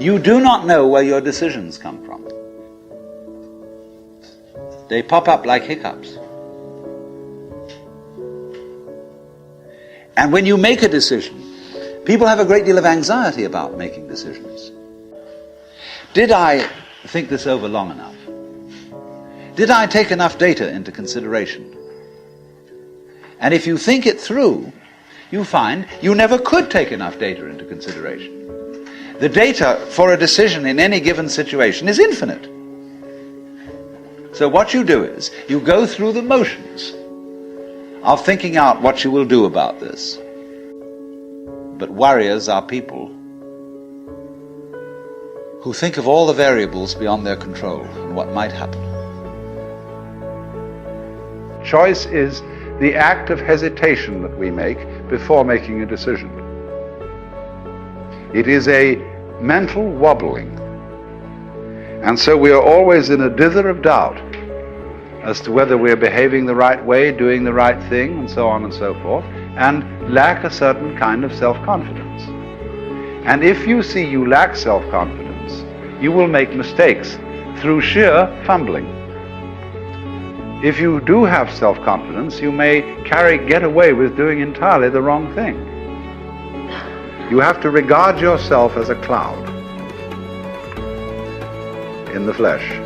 You do not know where your decisions come from. They pop up like hiccups. And when you make a decision, people have a great deal of anxiety about making decisions. Did I think this over long enough? Did I take enough data into consideration? And if you think it through, you find you never could take enough data into consideration. The data for a decision in any given situation is infinite. So what you do is, you go through the motions of thinking out what you will do about this. But warriors are people who think of all the variables beyond their control and what might happen. Choice is the act of hesitation that we make before making a decision. It is a mental wobbling. And so we are always in a dither of doubt as to whether we're behaving the right way, doing the right thing, and so on and so forth, and lack a certain kind of self-confidence. And if you see you lack self-confidence, you will make mistakes through sheer fumbling. If you do have self-confidence, you may get away with doing entirely the wrong thing. You have to regard yourself as a cloud in the flesh,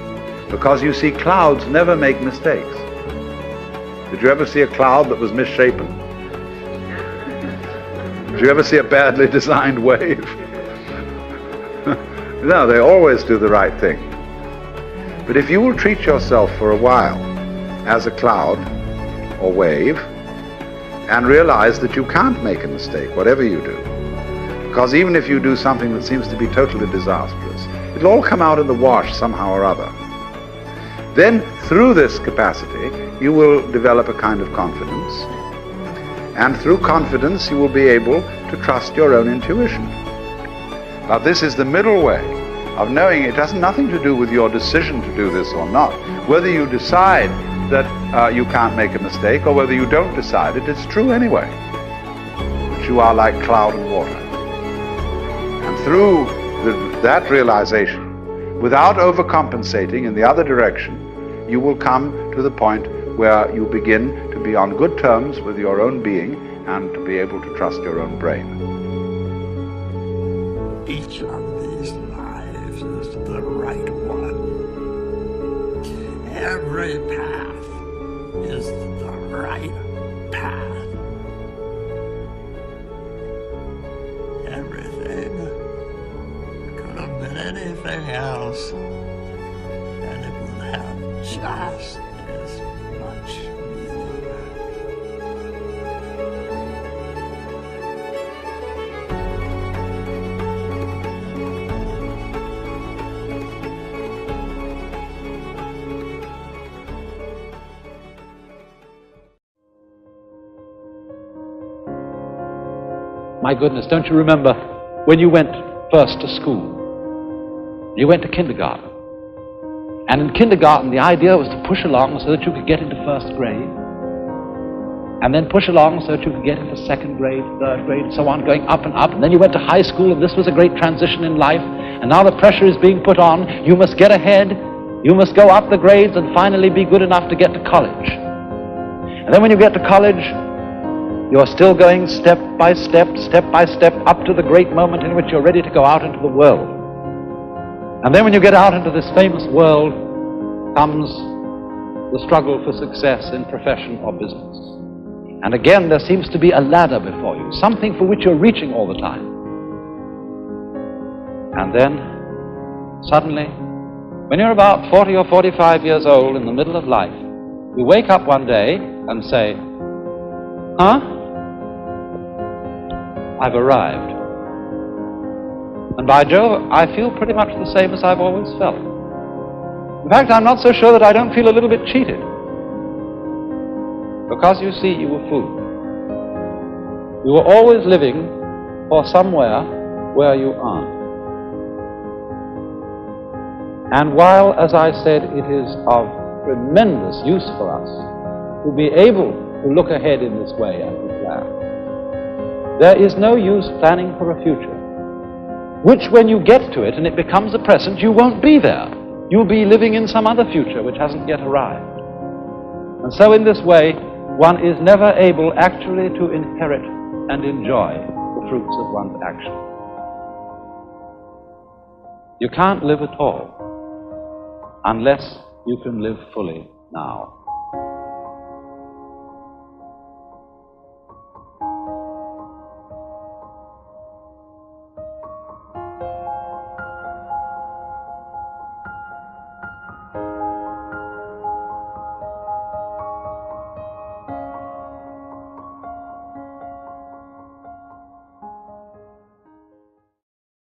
because you see, clouds never make mistakes. Did you ever see a cloud that was misshapen? Did you ever see a badly designed wave? No, they always do the right thing. But if you will treat yourself for a while as a cloud or wave and realize that you can't make a mistake, whatever you do, because even if you do something that seems to be totally disastrous, it'll all come out in the wash somehow or other. Then, through this capacity, you will develop a kind of confidence. And through confidence, you will be able to trust your own intuition. Now, this is the middle way of knowing it has nothing to do with your decision to do this or not. Whether you decide that you can't make a mistake or whether you don't decide it, it's true anyway. That you are like cloud and water. And through that realization, without overcompensating in the other direction, you will come to the point where you begin to be on good terms with your own being and to be able to trust your own brain. Each of these lives is the right one. Every path is the right path. Everything could have been anything else, and it would have just as much meaning. My goodness, don't you remember when you went first to school? You went to kindergarten. And in kindergarten, the idea was to push along so that you could get into first grade, and then push along so that you could get into second grade, third grade, and so on, going up and up. And then you went to high school, and this was a great transition in life. And now the pressure is being put on. You must get ahead. You must go up the grades and finally be good enough to get to college. And then when you get to college, you're still going step by step, up to the great moment in which you're ready to go out into the world. And then when you get out into this famous world, comes the struggle for success in profession or business. And again, there seems to be a ladder before you, something for which you're reaching all the time. And then, suddenly, when you're about 40 or 45 years old in the middle of life, you wake up one day and say, huh? I've arrived. And by Jove, I feel pretty much the same as I've always felt. In fact, I'm not so sure that I don't feel a little bit cheated. Because you see, you were fooled. You were always living for somewhere where you aren't. And while, as I said, it is of tremendous use for us to be able to look ahead in this way and to plan, there is no use planning for a future which when you get to it and it becomes a present, you won't be there. You'll be living in some other future which hasn't yet arrived. And so in this way, one is never able actually to inherit and enjoy the fruits of one's action. You can't live at all unless you can live fully now.